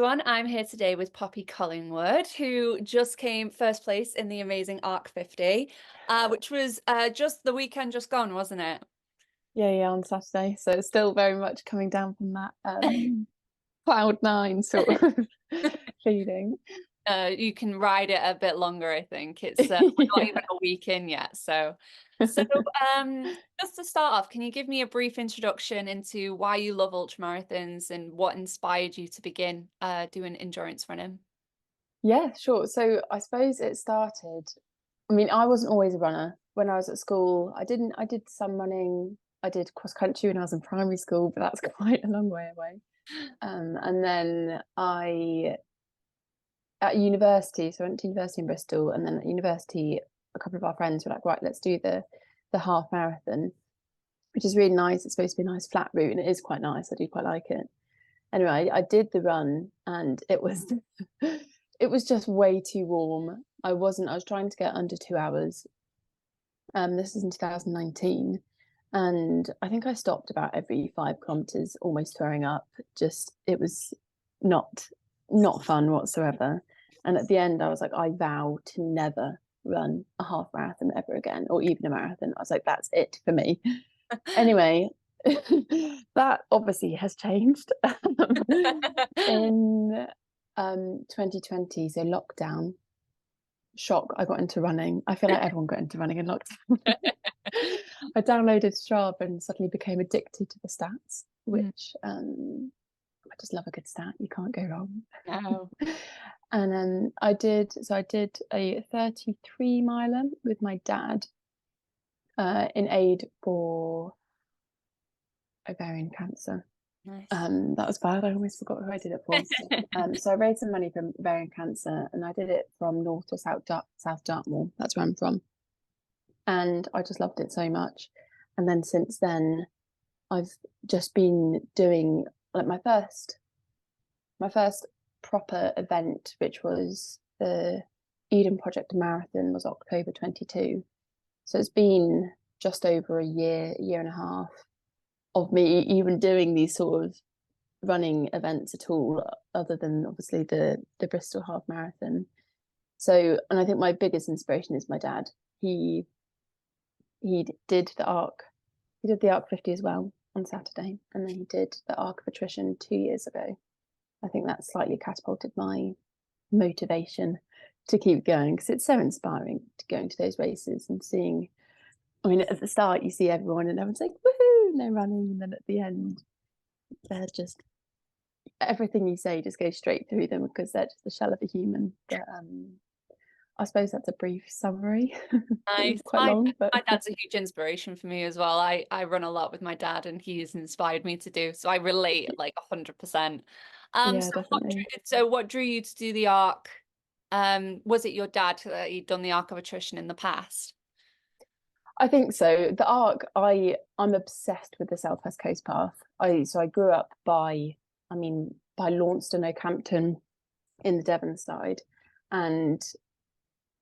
everyone. I'm here today with Poppy Collingwood, who just came first place in the amazing Arc50, which was just the weekend just gone, wasn't it? Yeah, on Saturday. So it's still very much coming down from that cloud nine sort of feeling. You can ride it a bit longer, I think. We're not even Yeah. a week in yet. So just to start off, can you give me a brief introduction into why you love ultramarathons and what inspired you to begin doing endurance running? Yeah, sure. So I suppose it started. I mean, I wasn't always a runner. When I was at school, I did some running. I did cross country when I was in primary school, but that's quite a long way away. And then I at university, so I went to university in Bristol, and then at university, a couple of our friends were like, right, let's do the half marathon, which is really nice. It's supposed to be a nice flat route, and it is quite nice. I do quite like it. Anyway, I did the run, and it was it was just way too warm. I was trying to get under 2 hours. This is in 2019, and I think I stopped about every 5 kilometers, almost throwing up. Just it was not not fun whatsoever. And at the end, I was like, I vow to never run a half marathon ever again, or even a marathon. I was like, that's it for me. Anyway, that obviously has changed in 2020. So lockdown, shock. I got into running. I feel like everyone got into running in lockdown. I downloaded Strava and suddenly became addicted to the stats, Mm. which I just love a good stat. You can't go wrong. No. And I did a 33 miler with my dad in aid for ovarian cancer. Nice. That was bad. I almost forgot who I did it for. So I raised some money from ovarian cancer, and I did it from North to South Dartmoor. That's where I'm from, and I just loved it so much. And then since then, I've just been doing like my first proper event, which was the Eden Project Marathon, was October 22. So it's been just over a year and a half of me even doing these sort of running events at all, other than obviously the Bristol Half Marathon. So, and I think my biggest inspiration is my dad. He did the Arc, he did the Arc50 as well on Saturday, and then he did the Arc of Attrition 2 years ago. I think that slightly catapulted my motivation to keep going, because it's so inspiring to go into those races and seeing. I mean, at the start, you see everyone and everyone's like, woohoo, and they're running. And then at the end, they're just, everything you say just goes straight through them because they're just the shell of a human. But I suppose that's a brief summary. It Nice. was quite long, but My dad's a huge inspiration for me as well. I run a lot with my dad and he's inspired me to do. So I relate like 100%. yeah, definitely. So what drew you to do the arc? Was it your dad that he'd done the arc of attrition in the past? I think so. The Arc, I'm obsessed with the Southwest Coast Path. I grew up by Launceston, Oakhampton in the Devon side, and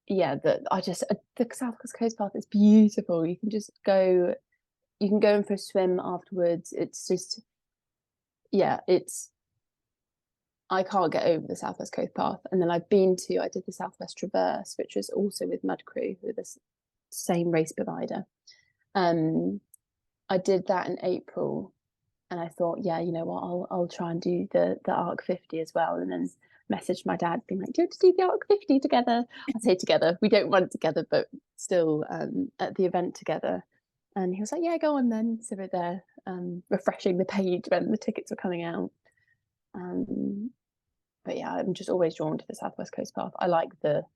yeah, the Southwest Coast Path is beautiful. You can go in for a swim afterwards. It's just, yeah, it's I can't get over the Southwest Coast Path. And then I did the Southwest Traverse, which was also with Mud Crew, who are the same race provider. Um, I did that in April, and I thought, yeah, you know what, I'll try and do the Arc50 as well. And then messaged my dad, being like, do you want to do the Arc50 together? I say together, we don't run together, but still at the event together. And he was like, yeah, go on then. So we're there refreshing the page when the tickets were coming out. Um, but yeah, I'm just always drawn to the Southwest Coast Path. I like the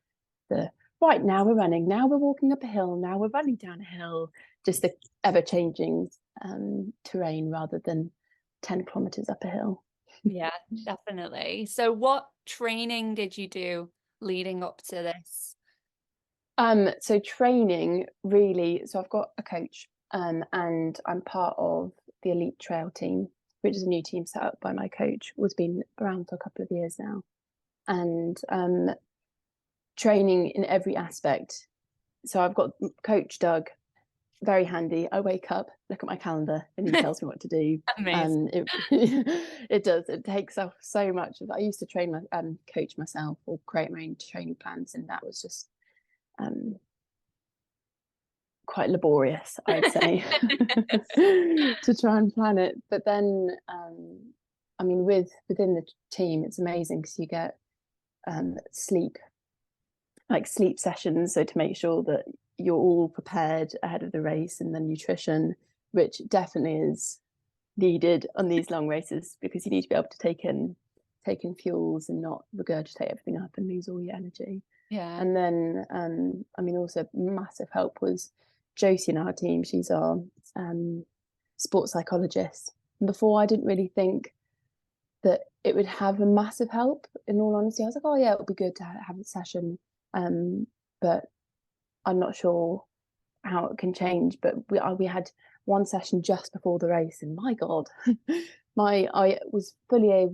right, now we're running, now we're walking up a hill, now we're running down a hill, just the ever changing terrain rather than 10 kilometers up a hill. Yeah, definitely. So what training did you do leading up to this? So training really, so I've got a coach, and I'm part of the elite trail team, which is a new team set up by my coach, who's been around for a couple of years now. And training in every aspect. So I've got Coach Doug, very handy. I wake up, look at my calendar, and he tells me what to do. Amazing. And it it does. It takes off so much of. I used to train my coach myself or create my own training plans, and that was just um quite laborious, I'd say, to try and plan it. But then, I mean, within the team, it's amazing because you get sleep, like sleep sessions, so to make sure that you're all prepared ahead of the race, and then nutrition, which definitely is needed on these long races because you need to be able to take in fuels and not regurgitate everything up and lose all your energy. Yeah. And then, I mean, also massive help was Josie in our team. She's our sports psychologist. And before, I didn't really think that it would have a massive help. In all honesty, I was like, oh yeah, it would be good to have a session, but I'm not sure how it can change. But we had one session just before the race, and my God, I was fully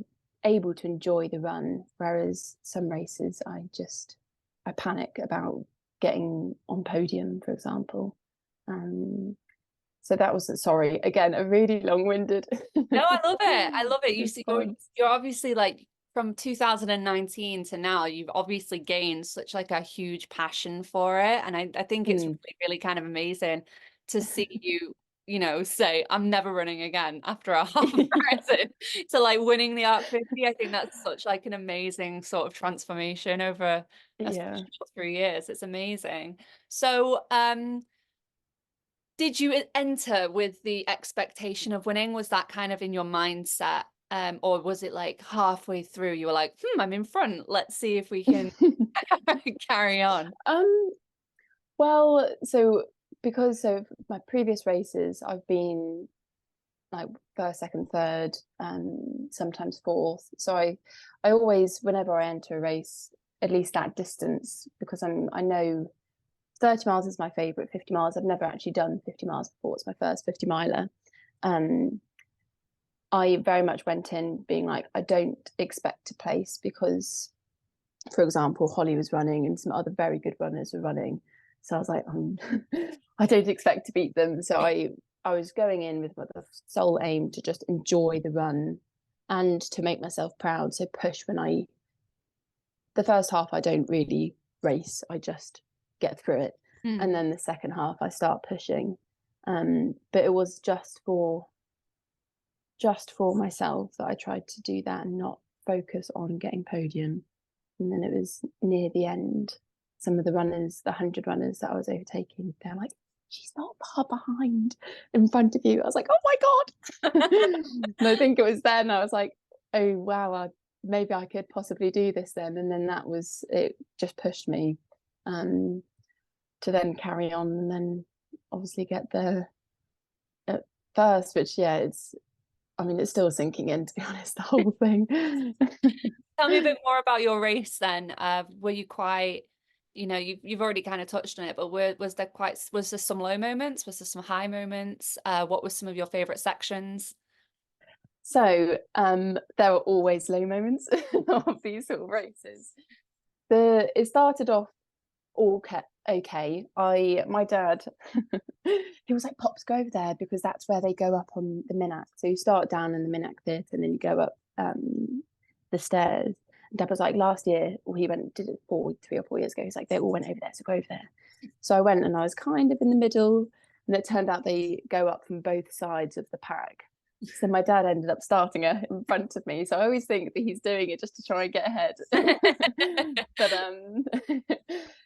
able to enjoy the run, whereas some races I panic about getting on podium, for example. So that was, sorry, again, a really long-winded No, I love it. I love it. You see, response. you're obviously like from 2019 to now, you've obviously gained such like a huge passion for it. And I think it's Mm. really, really kind of amazing to see you, say, I'm never running again after a half marathon to like winning the Arc50. I think that's such like an amazing sort of transformation over a Yeah. short 3 years. It's amazing. So, did you enter with the expectation of winning? Was that kind of in your mindset? Or was it like halfway through you were like, I'm in front. Let's see if we can carry on. um well, so because of my previous races, I've been like first, second, third, sometimes fourth. So I always, whenever I enter a race, at least that distance, because I know 30 miles is my favorite. 50 miles, I've never actually done 50 miles before. It's my first 50 miler. um I very much went in being like, I don't expect to place because, for example, Holly was running and some other very good runners were running. So I was like, I don't expect to beat them. So I was going in with the sole aim to just enjoy the run and to make myself proud. So push the first half, I don't really race. I just get through it. And Mm. then the second half, I start pushing. But it was just for myself that I tried to do that and not focus on getting podium. And then it was near the end, some of the runners, the 100 runners that I was overtaking, they're like, she's not far behind in front of you. I was like, oh my God. And I think it was then I was like, oh wow, maybe I could possibly do this then. And then it just pushed me to then carry on and then obviously get there at first, which yeah, it's still sinking in, to be honest, the whole thing. Tell me a bit more about your race then. Were you quite, you've already kind of touched on it, but was there some low moments? Was there some high moments? What were some of your favorite sections? So there were always low moments of these sort of races. It started off all okay. My dad, he was like, Pops, go over there because that's where they go up on the Minack. So you start down in the Minack Theatre and then you go up the stairs. And Dad was like, last year, or he did it 3 or 4 years ago. He's like, they all went over there, so go over there. So I went and I was kind of in the middle, and it turned out they go up from both sides of the pack. So my dad ended up starting her in front of me. So I always think that he's doing it just to try and get ahead. But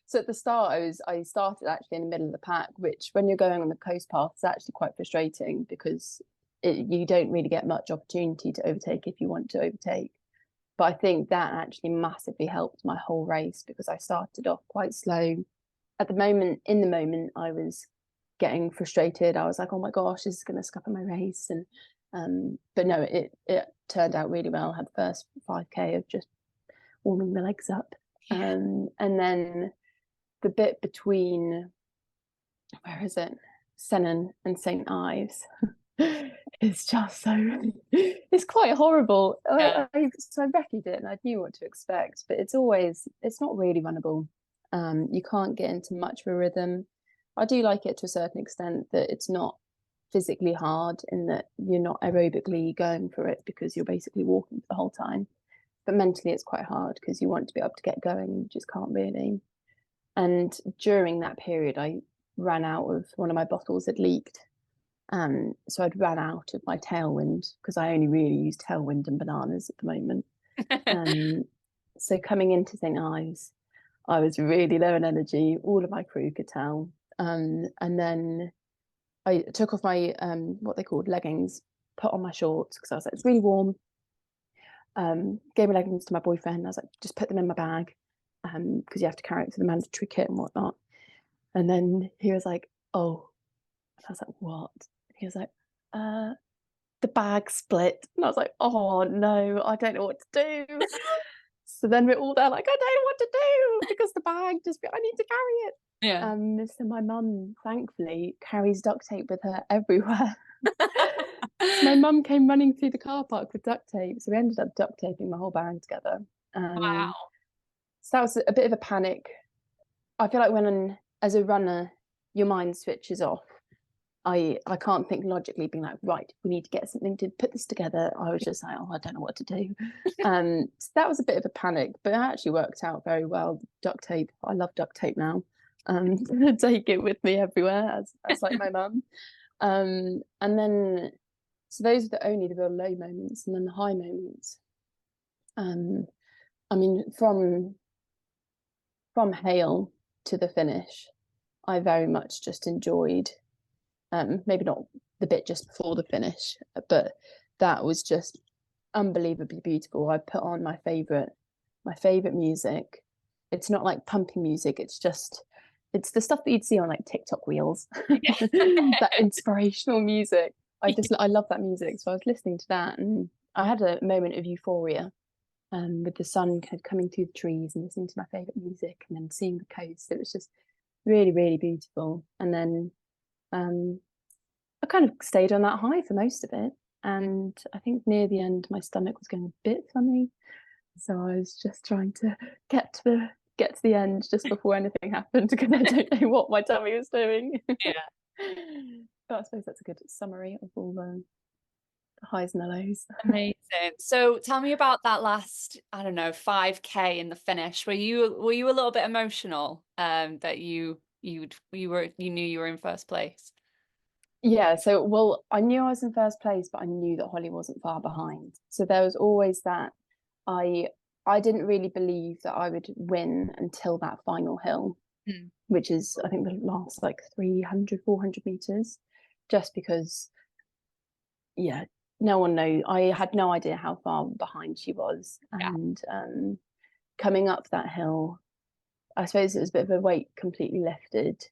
so at the start, I started actually in the middle of the pack, which when you're going on the coast path is actually quite frustrating because you don't really get much opportunity to overtake if you want to overtake. But I think that actually massively helped my whole race because I started off quite slow. In the moment, I was getting frustrated. I was like, oh my gosh, this is going to scupper my race. But no, it turned out really well. I had the first 5K of just warming my legs up. Yeah. And then the bit between, where is it? Senan and St. Ives. It's just it's quite horrible. Yeah. So I recce'd it and I knew what to expect, but it's not really runnable. You can't get into much of a rhythm. I do like it to a certain extent, that it's not physically hard in that you're not aerobically going for it because you're basically walking the whole time. But mentally, it's quite hard because you want to be able to get going and you just can't really. And during that period, I ran out of one of my bottles had leaked. So I'd ran out of my tailwind because I only really use tailwind and bananas at the moment. Um, so coming into St. Ives, I was really low on energy. All of my crew could tell. And then I took off my what they called leggings, put on my shorts because I was like, it's really warm. Gave my leggings to my boyfriend. I was like, just put them in my bag because you have to carry it for the mandatory kit and whatnot. And then he was like, oh, and I was like, what? He was like, the bag split. And I was like, oh no, I don't know what to do. So then we're all there like, I don't know what to do because the bag just, I need to carry it. Yeah. So my mum, thankfully, carries duct tape with her everywhere. So my mum came running through the car park with duct tape. So we ended up duct taping my whole bag together. Wow. So that was a bit of a panic. I feel like when, as a runner, your mind switches off. I can't think logically, being like, right, we need to get something to put this together. I was just like, oh, I don't know what to do. So that was a bit of a panic, but it actually worked out very well. Duct tape, I love duct tape now. Take it with me everywhere, as like my mum. And then, so those are the real low moments, and then the high moments. I mean, from Hale to the finish, I very much just enjoyed. Maybe not the bit just before the finish, but that was just unbelievably beautiful. I put on my favorite music. It's not like pumping music. It's the stuff that you'd see on like TikTok reels. That inspirational music. I love that music. So I was listening to that, and I had a moment of euphoria. With the sun kind of coming through the trees and listening to my favorite music, and then seeing the coast. It was just really, really beautiful. And then I kind of stayed on that high for most of it. And I think near the end, my stomach was going a bit funny. So I was just trying to get to the end just before anything happened because I don't know what my tummy was doing. Yeah. But I suppose that's a good summary of all the highs and the lows. Amazing. So tell me about that last, I don't know, 5K in the finish. Were you a little bit emotional that you knew you were in first place? Yeah, so well, I knew I was in first place, but I knew that Holly wasn't far behind. So there was always that. I didn't really believe that I would win until that final hill, which is I think the last like 300, 400 meters, just because, yeah, no one knows. I had no idea how far behind she was, Yeah. and coming up that hill, I suppose it was a bit of a weight completely lifted.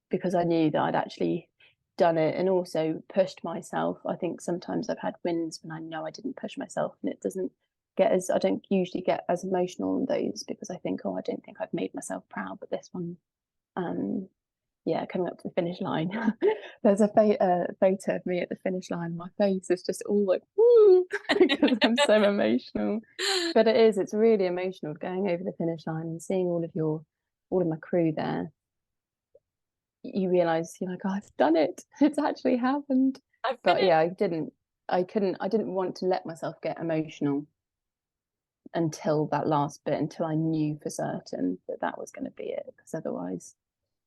Because I knew that I'd actually done it and also pushed myself. I think sometimes I've had wins when I know I didn't push myself, and it doesn't I don't usually get as emotional in those because I think, oh, I don't think I've made myself proud. But this one, yeah, coming up to the finish line, there's a photo of me at the finish line. My face is just all like, woo, because I'm so emotional. But it's really emotional going over the finish line and seeing all of my crew there. You realize you're like, oh, I've done it. It's actually happened. I've But finished. yeah, I didn't want to let myself get emotional until that last bit, until I knew for certain that that was going to be it. Because otherwise,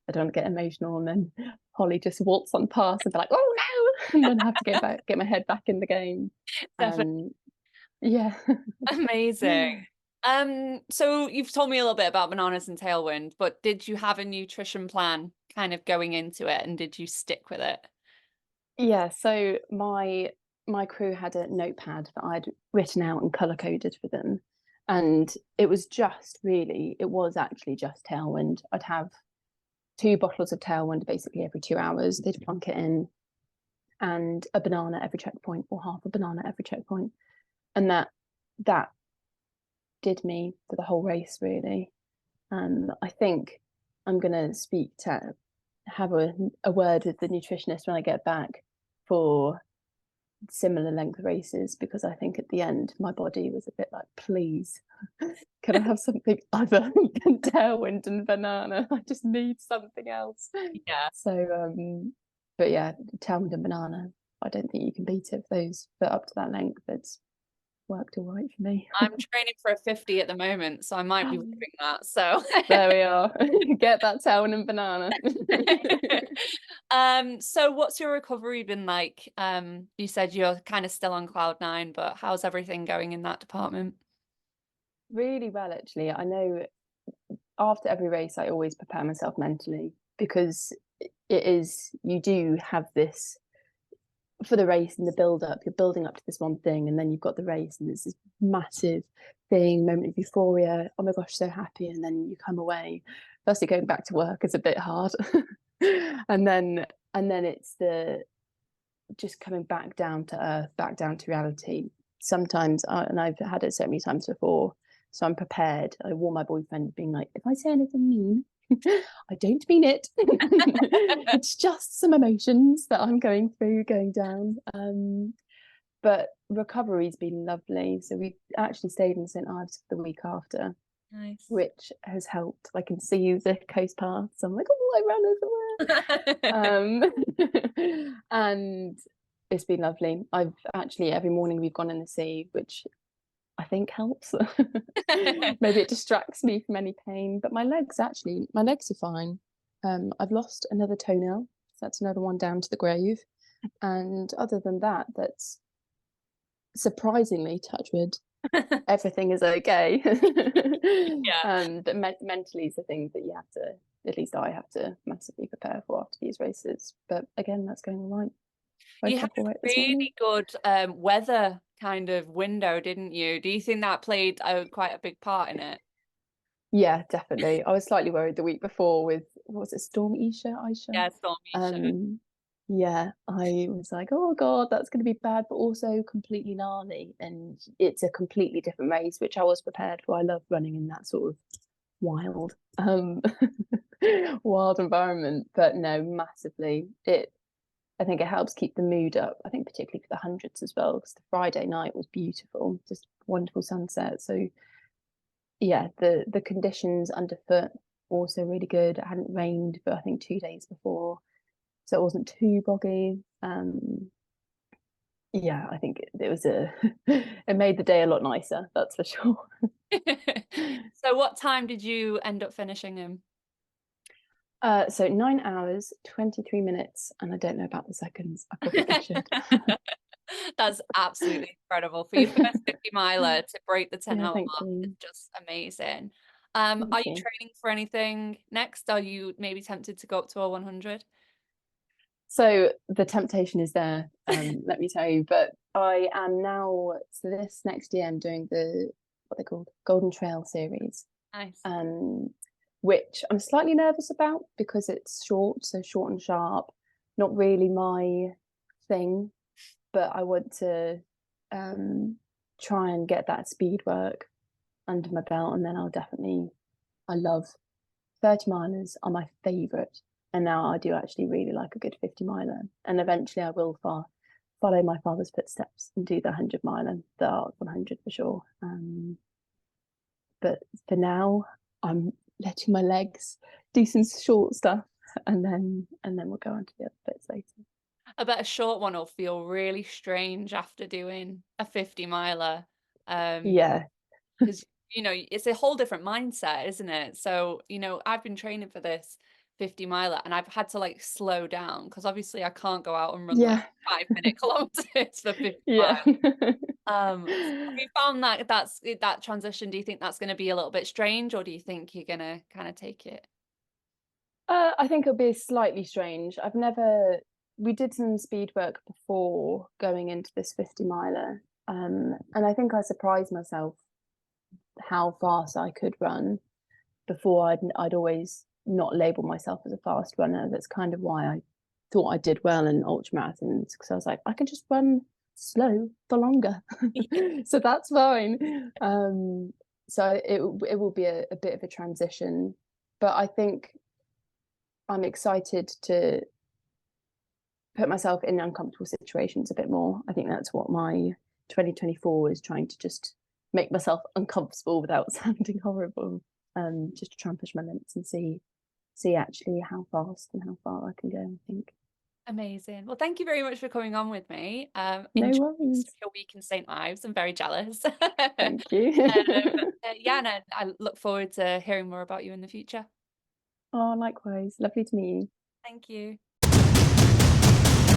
I don't want to get emotional and then Holly just waltz on past and be like, oh no, and then have to get my head back in the game. Definitely. Yeah. Amazing. So you've told me a little bit about bananas and tailwind, but did you have a nutrition plan kind of going into it, and did you stick with it? Yeah, so my crew had a notepad that I'd written out and color coded for them. And it was actually just tailwind. I'd have 2 bottles of tailwind basically every 2 hours. They'd plunk it in, and a banana every checkpoint, or half a banana every checkpoint. And that did me for the whole race, really. I think I'm gonna have a word with the nutritionist when I get back for similar length races, because I think at the end my body was a bit like, please, can I have something other than tailwind and banana? I just need something else. Yeah. So but yeah, tailwind and banana, I don't think you can beat it for those, but up to that length it's worked all right for me. I'm training for a 50 at the moment, so I might be doing that. So There we are. Get that tailwind and banana. So what's your recovery been like? You said you're kind of still on cloud nine, but how's everything going in that department? Really well, actually. I know after every race, I always prepare myself mentally, because it is, you do have this for the race and the build up, you're building up to this one thing, and then you've got the race and it's this massive thing, moment of euphoria. Oh my gosh, so happy. And then you come away. Firstly, going back to work is a bit hard. and then it's the just coming back down to earth, back down to reality. Sometimes, and I've had it so many times before, so I'm prepared. I warn my boyfriend, being like, if I say anything mean, I don't mean it. It's just some emotions that I'm going through, going down. But recovery's been lovely. So we actually stayed in St Ives for the week after, Nice. which has helped. I can see the coast path, so I'm like, oh, I ran over there. And it's been lovely. I've actually, every morning we've gone in the sea, which I think helps. Maybe it distracts me from any pain, but my legs are fine. I've lost another toenail, so that's another one down to the grave. And other than that, that's surprisingly, touch wood, everything is okay. Yeah. But mentally is the thing that you have to, at least I have to massively prepare for after these races. But again, that's going all right. You Woke had up all a right this morning. really good weather kind of window, didn't you? Do you think that played quite a big part in it? Yeah, definitely. I was slightly worried the week before with, what was it, Storm Isha? Yeah, stormy show. Yeah, I was like, oh God, that's going to be bad, but also completely gnarly. And it's a completely different race, which I was prepared for. I love running in that sort of wild, wild environment. But no, massively. I think it helps keep the mood up. I think particularly for the hundreds as well, because the Friday night was beautiful, just wonderful sunset. So yeah, the conditions underfoot also really good. It hadn't rained for I think 2 days before, so it wasn't too boggy. Yeah, I think it was it made the day a lot nicer, that's for sure. So what time did you end up finishing him? So 9 hours, 23 minutes, and I don't know about the seconds. I probably should. That's absolutely incredible. For your first 50 miler to break the 10 Yeah, hour thank mark is you. just amazing. Thank Are you you. training for anything next? Are you maybe tempted to go up to a 100? So the temptation is there, let me tell you. But I am now, so this next year, I'm doing the, what they called, Golden Trail series, Nice. which I'm slightly nervous about because it's short, so short and sharp, not really my thing. But I want to try and get that speed work under my belt, and then I love 30 milers are my favourite. And now I do actually really like a good 50 miler. And eventually I will follow my father's footsteps and do the 100 miler, the Arc 100 for sure. But for now, I'm letting my legs do some short stuff, and then we'll go on to the other bits later. I bet a short one will feel really strange after doing a 50 miler. Yeah, Because it's a whole different mindset, isn't it? So I've been training for this 50 miler and I've had to like slow down because obviously I can't go out and run like yeah, 5 minute kilometers for 50 miles. yeah. Have you found that transition? Do you think that's going to be a little bit strange, or do you think you're going to kind of take it? I think it'll be slightly strange. We did some speed work before going into this 50 miler. And I think I surprised myself how fast I could run. Before I'd always not labeled myself as a fast runner. That's kind of why I thought I did well in ultra marathons, because I was like, I can just run slow for longer. So that's fine. So it will be a bit of a transition, but I think I'm excited to put myself in uncomfortable situations a bit more. I think that's what my 2024 is, trying to just make myself uncomfortable without sounding horrible. Just to try and push my limits and see actually how fast and how far I can go, I think. Amazing. Well, thank you very much for coming on with me. No Enjoy worries. your week in St. Ives. I'm very jealous. Thank you. Yeah, and I look forward to hearing more about you in the future. Oh, likewise. Lovely to meet you. Thank you.